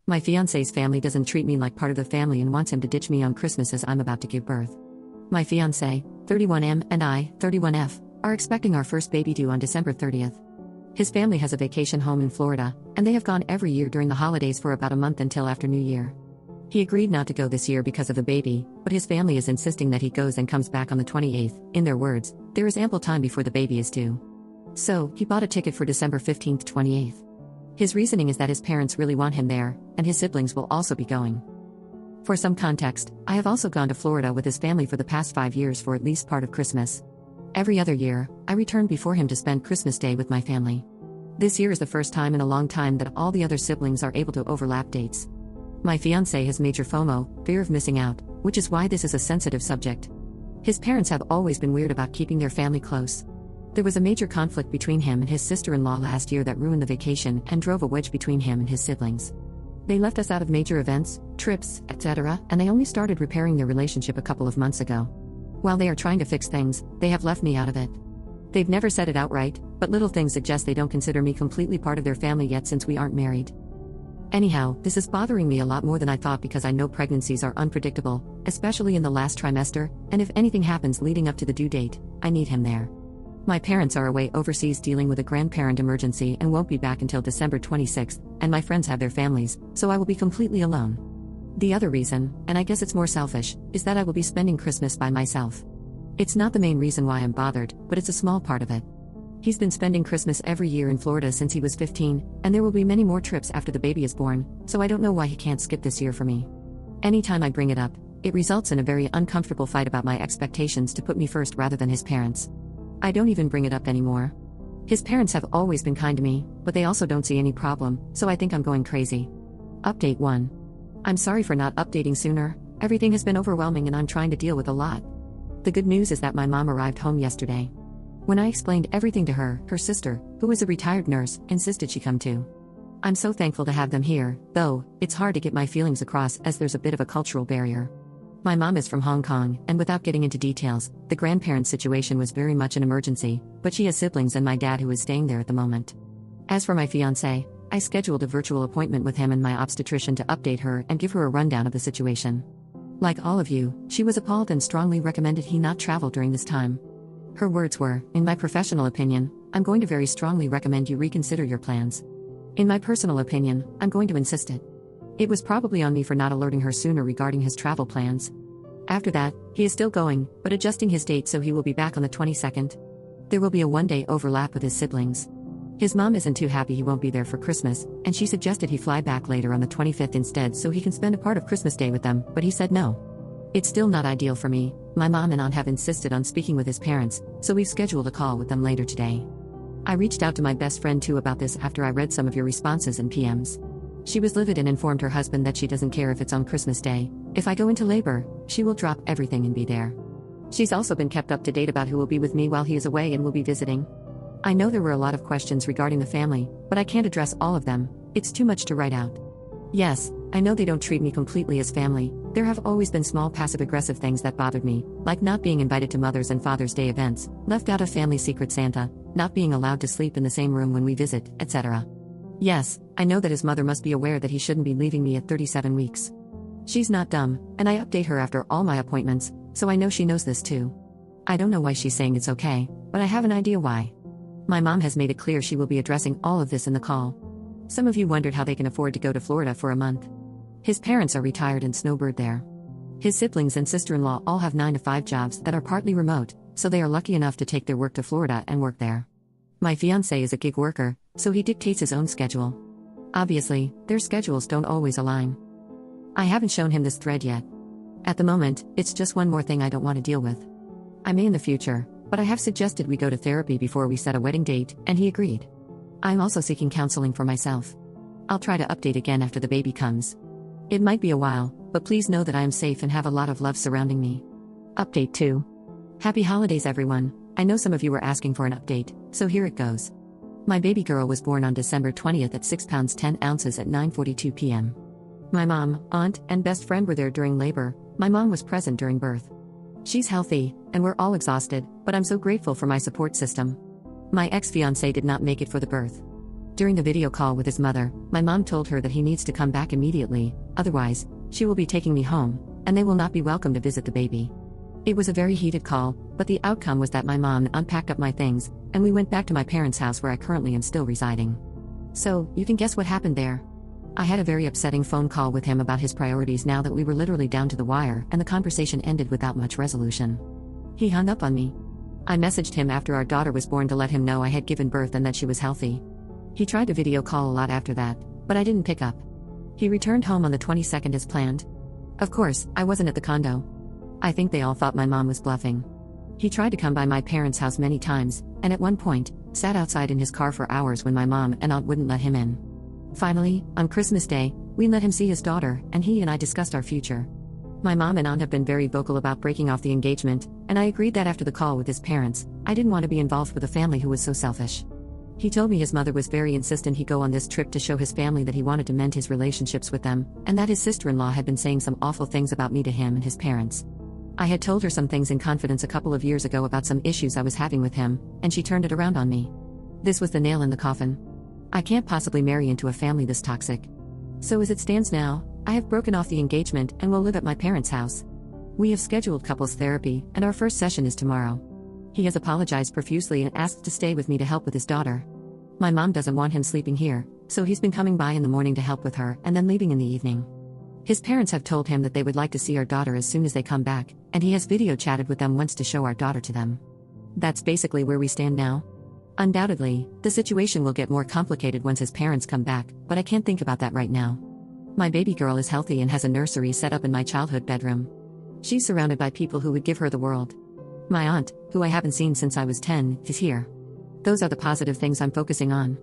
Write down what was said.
My fiance's family doesn't treat me like part of the family and wants him to ditch me on Christmas as I'm about to give birth. My fiance, 31M, and I, 31F, are expecting our first baby due on December 30th. His family has a vacation home in Florida, and they have gone every year during the holidays for about a month until after New Year. He agreed not to go this year because of the baby, but his family is insisting that he goes and comes back on the 28th. In their words, there is ample time before the baby is due. So, he bought a ticket for December 15th to 28th. His reasoning is that his parents really want him there, and his siblings will also be going. For some context, I have also gone to Florida with his family for the past 5 years for at least part of Christmas. Every other year, I return before him to spend Christmas Day with my family. This year is the first time in a long time that all the other siblings are able to overlap dates. My fiancé has major FOMO, fear of missing out, which is why this is a sensitive subject. His parents have always been weird about keeping their family close. There was a major conflict between him and his sister-in-law last year that ruined the vacation and drove a wedge between him and his siblings. They left us out of major events, trips, etc., and they only started repairing their relationship a couple of months ago. While they are trying to fix things, they have left me out of it. They've never said it outright, but little things suggest they don't consider me completely part of their family yet since we aren't married. Anyhow, this is bothering me a lot more than I thought because I know pregnancies are unpredictable, especially in the last trimester, and if anything happens leading up to the due date, I need him there. My parents are away overseas dealing with a grandparent emergency and won't be back until December 26th, and my friends have their families, so I will be completely alone. The other reason, and I guess it's more selfish, is that I will be spending Christmas by myself. It's not the main reason why I'm bothered, but it's a small part of it. He's been spending Christmas every year in Florida since he was 15, and there will be many more trips after the baby is born, so I don't know why he can't skip this year for me. Anytime I bring it up, it results in a very uncomfortable fight about my expectations to put me first rather than his parents. I don't even bring it up anymore. His parents have always been kind to me, but they also don't see any problem, so I think I'm going crazy. Update 1. I'm sorry for not updating sooner. Everything has been overwhelming and I'm trying to deal with a lot. The good news is that my mom arrived home yesterday. When I explained everything to her, her sister, who is a retired nurse, insisted she come too. I'm so thankful to have them here, though it's hard to get my feelings across as there's a bit of a cultural barrier. My mom is from Hong Kong, and without getting into details, the grandparent situation was very much an emergency, but she has siblings and my dad who is staying there at the moment. As for my fiancé, I scheduled a virtual appointment with him and my obstetrician to update her and give her a rundown of the situation. Like all of you, she was appalled and strongly recommended he not travel during this time. Her words were, "In my professional opinion, I'm going to very strongly recommend you reconsider your plans. In my personal opinion, I'm going to insist it." It was probably on me for not alerting her sooner regarding his travel plans. After that, he is still going, but adjusting his date so he will be back on the 22nd. There will be a one-day overlap with his siblings. His mom isn't too happy he won't be there for Christmas, and she suggested he fly back later on the 25th instead so he can spend a part of Christmas Day with them, but he said no. It's still not ideal for me. My mom and aunt have insisted on speaking with his parents, so we've scheduled a call with them later today. I reached out to my best friend too about this after I read some of your responses and PMs. She was livid and informed her husband that she doesn't care if it's on Christmas Day. If I go into labor, she will drop everything and be there. She's also been kept up to date about who will be with me while he is away and will be visiting. I know there were a lot of questions regarding the family, but I can't address all of them. It's too much to write out. Yes, I know they don't treat me completely as family. There have always been small passive-aggressive things that bothered me, like not being invited to Mother's and Father's Day events, left out of family secret Santa, not being allowed to sleep in the same room when we visit, etc. Yes, I know that his mother must be aware that he shouldn't be leaving me at 37 weeks. She's not dumb, and I update her after all my appointments, so I know she knows this too. I don't know why she's saying it's okay, but I have an idea why. My mom has made it clear she will be addressing all of this in the call. Some of you wondered how they can afford to go to Florida for a month. His parents are retired and snowbird there. His siblings and sister-in-law all have 9-to-5 jobs that are partly remote, so they are lucky enough to take their work to Florida and work there. My fiancé is a gig worker, so he dictates his own schedule. Obviously, their schedules don't always align. I haven't shown him this thread yet. At the moment, it's just one more thing I don't want to deal with. I may in the future, but I have suggested we go to therapy before we set a wedding date, and he agreed. I'm also seeking counseling for myself. I'll try to update again after the baby comes. It might be a while, but please know that I am safe and have a lot of love surrounding me. Update 2. Happy holidays everyone. I know some of you were asking for an update, so here it goes. My baby girl was born on December 20th at 6 pounds 10 ounces at 9:42 p.m. My mom, aunt, and best friend were there during labor. My mom was present during birth. She's healthy, and we're all exhausted, but I'm so grateful for my support system. My ex-fiancé did not make it for the birth. During the video call with his mother, my mom told her that he needs to come back immediately, otherwise, she will be taking me home, and they will not be welcome to visit the baby. It was a very heated call, but the outcome was that my mom unpacked up my things, and we went back to my parents' house where I currently am still residing. So, you can guess what happened there. I had a very upsetting phone call with him about his priorities now that we were literally down to the wire, and the conversation ended without much resolution. He hung up on me. I messaged him after our daughter was born to let him know I had given birth and that she was healthy. He tried to video call a lot after that, but I didn't pick up. He returned home on the 22nd as planned. Of course, I wasn't at the condo. I think they all thought my mom was bluffing. He tried to come by my parents' house many times, and at one point, sat outside in his car for hours when my mom and aunt wouldn't let him in. Finally, on Christmas Day, we let him see his daughter, and he and I discussed our future. My mom and aunt have been very vocal about breaking off the engagement, and I agreed that after the call with his parents, I didn't want to be involved with a family who was so selfish. He told me his mother was very insistent he go on this trip to show his family that he wanted to mend his relationships with them, and that his sister-in-law had been saying some awful things about me to him and his parents. I had told her some things in confidence a couple of years ago about some issues I was having with him, and she turned it around on me. This was the nail in the coffin. I can't possibly marry into a family this toxic. So as it stands now, I have broken off the engagement and will live at my parents' house. We have scheduled couples therapy, and our first session is tomorrow. He has apologized profusely and asked to stay with me to help with his daughter. My mom doesn't want him sleeping here, so he's been coming by in the morning to help with her and then leaving in the evening. His parents have told him that they would like to see our daughter as soon as they come back, and he has video chatted with them once to show our daughter to them. That's basically where we stand now. Undoubtedly, the situation will get more complicated once his parents come back, but I can't think about that right now. My baby girl is healthy and has a nursery set up in my childhood bedroom. She's surrounded by people who would give her the world. My aunt, who I haven't seen since I was 10, is here. Those are the positive things I'm focusing on.